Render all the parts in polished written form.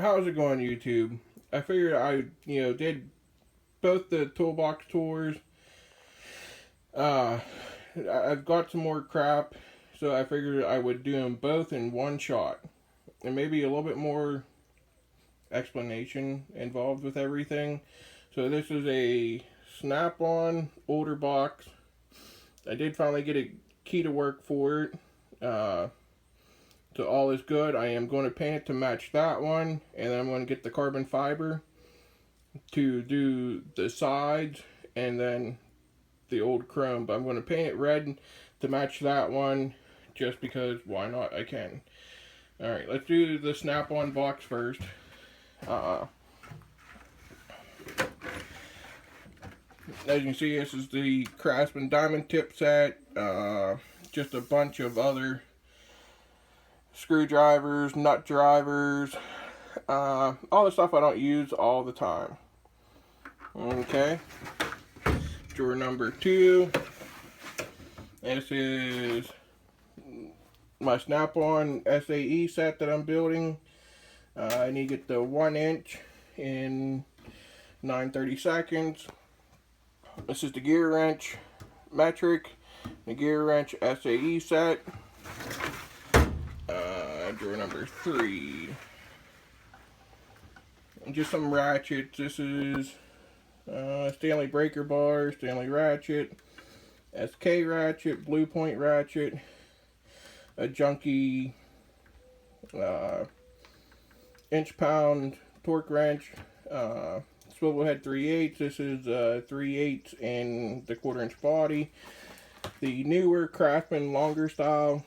How's it going, YouTube? I figured I, did both the toolbox tours. Uh, I've got some more crap, so I figured I would do them both in one shot. And maybe a little bit more explanation involved with everything. So this is a Snap-on older box. I did finally get a key to work for it. So all is good. I am going to paint it to match that one, and then I'm going to get the carbon fiber to do the sides and then the old chrome. But I'm going to paint it red to match that one just because why not? I can. Alright, let's do the Snap-on box first. As you can see, this is the Craftsman diamond tip set. Just a bunch of other screwdrivers, nut drivers, all the stuff I don't use all the time. Okay, drawer number 2. This is my Snap-on SAE set that I'm building. I need to get the 1 inch in 9/32. This is the gear wrench metric, the gear wrench SAE set. Drawer number 3. And just some ratchets. This is Stanley breaker bar, Stanley ratchet, SK ratchet, Blue Point ratchet, a junky inch-pound torque wrench, swivel head 3/8. This is 3/8 in the 1/4 inch body. The newer Craftsman longer style.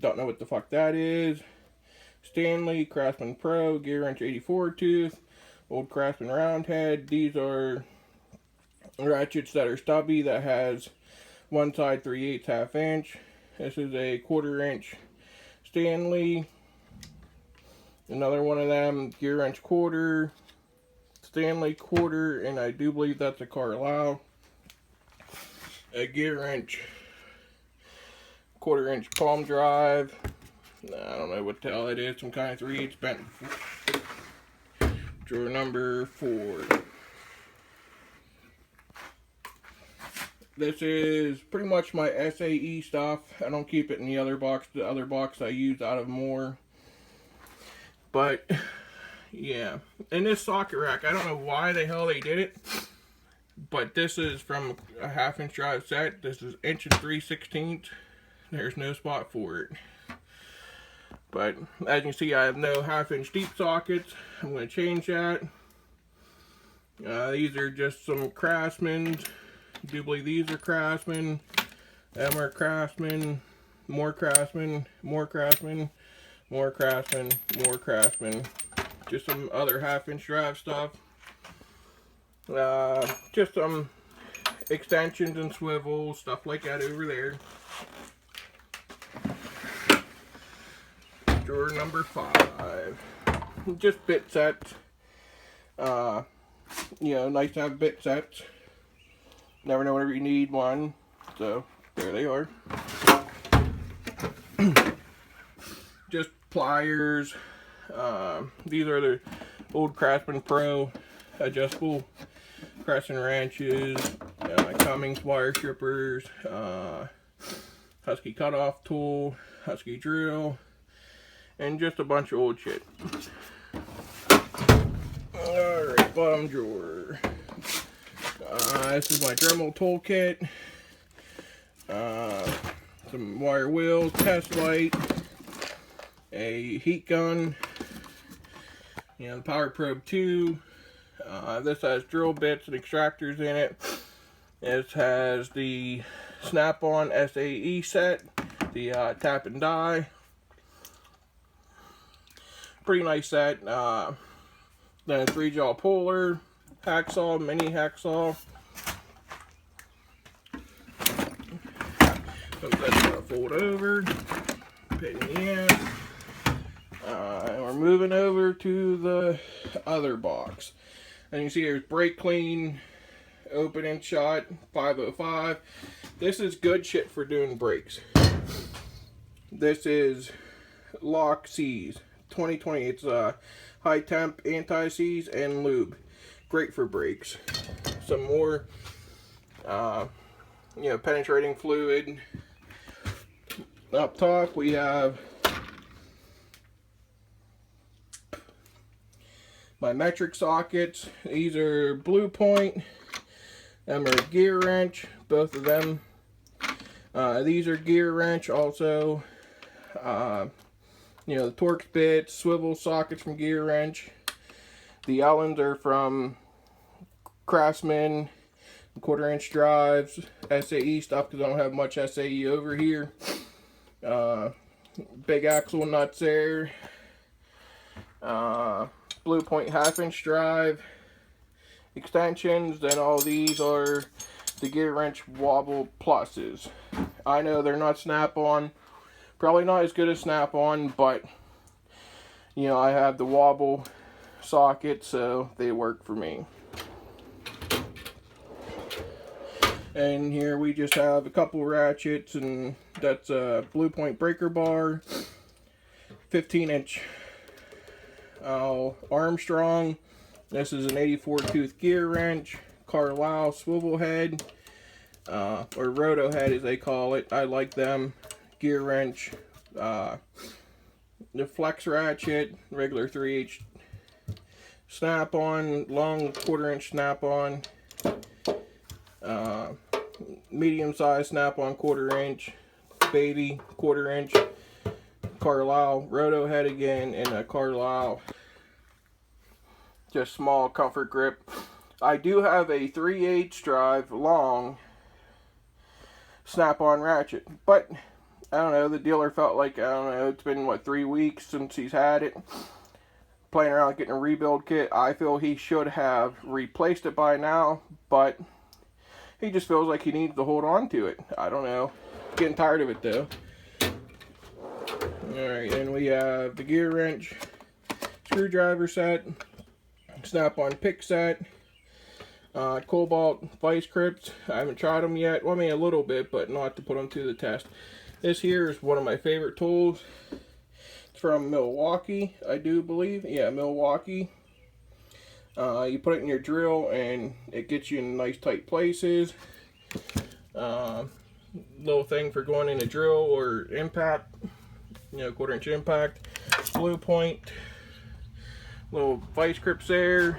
Don't know what the fuck that is. Stanley Craftsman Pro gear wrench 84 tooth. Old Craftsman round head. These are ratchets that are stubby that has one side 3/8 1/2 inch. This is a 1/4 inch Stanley. Another one of them gear wrench 1/4, Stanley 1/4, and I do believe that's a Carlisle. A gear wrench 1/4 inch palm drive. I don't know what the hell it is. Some kind of 3/8 bent. Drawer number 4. This is pretty much my SAE stuff. I don't keep it in the other box. The other box I use out of more. But yeah, and this socket rack, I don't know why the hell they did it, but this is from a 1/2 inch drive set. This is 1 3/16. There's no spot for it. But as you can see, I have no 1/2 inch deep sockets. I'm going to change that. These are just some Craftsmans. I do believe these are Craftsman. Them are Craftsman. More Craftsman. More Craftsman. More Craftsman. More Craftsman. Just some other 1/2 inch drive stuff. Just some extensions and swivels, stuff like that over there. Drawer number 5. Just bit sets. Nice to have bit sets. Never know whenever you need one. So, there they are. Just pliers. These are the old Craftsman Pro adjustable crescent wrenches, Cummings wire strippers, Husky cutoff tool, Husky drill, and just a bunch of old shit. Alright, bottom drawer. This is my Dremel toolkit. Some wire wheels, test light, a heat gun, the Power Probe 2. This has drill bits and extractors in it. This has the Snap-on SAE set, the tap and die. Pretty nice set. Then a 3-jaw puller, hacksaw, mini hacksaw. So that's gonna fold over, put it in the end. And we're moving over to the other box. And you see there's brake clean, open and shot, 505. This is good shit for doing brakes. This is Lock C's 2020. It's high temp anti-seize and lube. Great for brakes. Some more penetrating fluid. Up top we have my metric sockets. These are Blue Point. Them are gear wrench, both of them. These are gear wrench also. The Torx bits, swivel sockets from gear wrench. The Allens are from Craftsman. 1/4-inch drives, SAE stuff because I don't have much SAE over here. Big axle nuts there. Blue Point 1/2-inch drive. Extensions. Then all these are the gear wrench wobble pluses. I know they're not Snap-on, probably not as good as Snap-on, but I have the wobble socket, so they work for me. And here we just have a couple ratchets, and that's a Blue Point breaker bar, 15-inch Armstrong. This is an 84 tooth gear wrench, Carlisle swivel head, or roto head as they call it. I like them. Gear wrench, the flex ratchet, regular 3/8 Snap-on, long 1/4-inch Snap-on, medium size Snap-on 1/4-inch, baby 1/4-inch, Carlisle roto head again, and a Carlisle just small comfort grip. I do have a 3/8 drive long Snap-on ratchet, but I don't know, the dealer felt like, it's been what, 3 weeks since he's had it, playing around getting a rebuild kit. I feel he should have replaced it by now, but he just feels like he needs to hold on to it. I don't know, getting tired of it though. Alright, and we have the gear wrench screwdriver set, Snap-on pick set, Cobalt vice grips. I haven't tried them yet. Well, I mean a little bit, but not to put them to the test. This here is one of my favorite tools. It's from Milwaukee, I do believe. Yeah, Milwaukee. You put it in your drill and it gets you in nice tight places. Little thing for going in a drill or impact, 1/4-inch impact. Blue Point. Little vice grips there.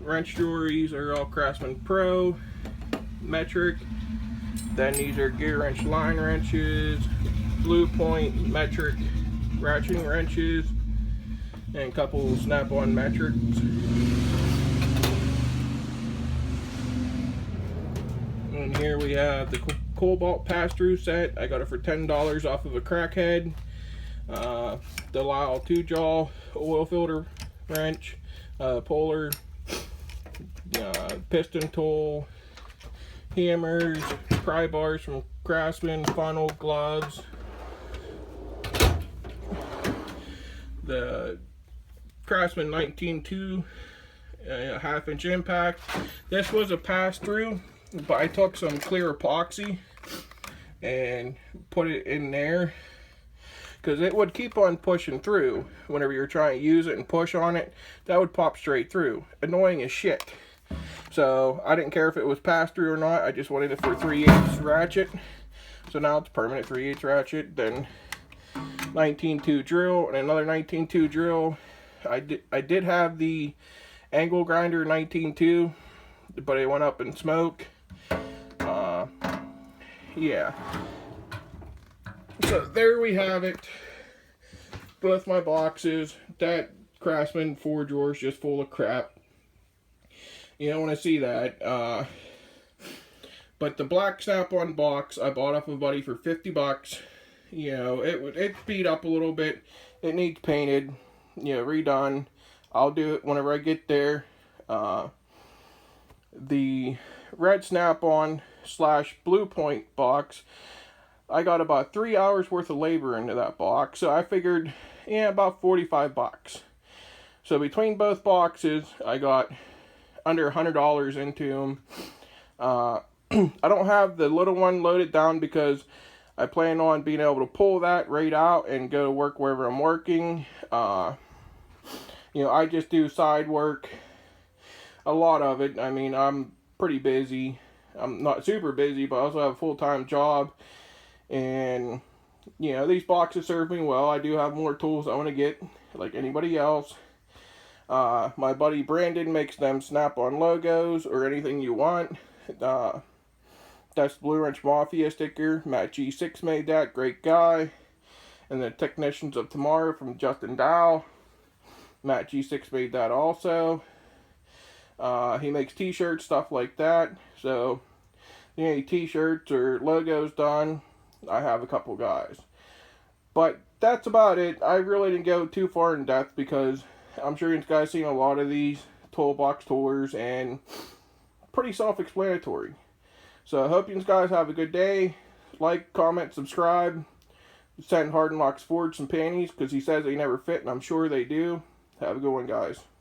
Wrench jewelries are all Craftsman Pro, metric. Then these are gear wrench line wrenches, Blue Point metric ratcheting wrenches, and a couple Snap-on metrics. And here we have the Cobalt pass-through set. I got it for $10 off of a Crackhead. The Lyle 2-jaw oil filter wrench, Polar piston tool, hammers, pry bars from Craftsman, funnel, gloves, the Craftsman 19.2 1/2-inch impact. This was a pass-through, but I took some clear epoxy and put it in there because it would keep on pushing through whenever you're trying to use it and push on it. That would pop straight through. Annoying as shit. So I didn't care if it was pass through or not. I just wanted it for 3/8 ratchet. So now it's permanent 3/8 ratchet. Then 19.2 drill and another 19.2 drill. I did have the angle grinder 19.2, but it went up in smoke. Yeah. So there we have it. Both my boxes. That Craftsman 4 drawers just full of crap. You don't want to see that. But the black Snap-on box I bought off of a buddy for $50. It's beat up a little bit. It needs painted, redone. I'll do it whenever I get there. The red Snap-on / Blue Point box, I got about 3 hours worth of labor into that box, so I figured, about $45. So between both boxes, I got under $100 into them. I don't have the little one loaded down because I plan on being able to pull that right out and go to work wherever I'm working. You know, I just do side work, a lot of it. I mean, I'm pretty busy. I'm not super busy, but I also have a full-time job. And, you know, these boxes serve me well. I do have more tools I want to get, like anybody else. My buddy Brandon makes them Snap-on logos or anything you want. That's the Blue Wrench Mafia sticker. Matt G6 made that. Great guy. And the Technicians of Tomorrow from Justin Dow. Matt G6 made that also. He makes t-shirts, stuff like that. So, you know, any t-shirts or logos done, I have a couple guys. But that's about it. I really didn't go too far in depth because I'm sure you guys seen a lot of these toolbox tours and pretty self-explanatory. So I hope you guys have a good day. Like, comment, subscribe. Send Hardin Locks Forge some panties because he says they never fit, and I'm sure they do. Have a good one, guys.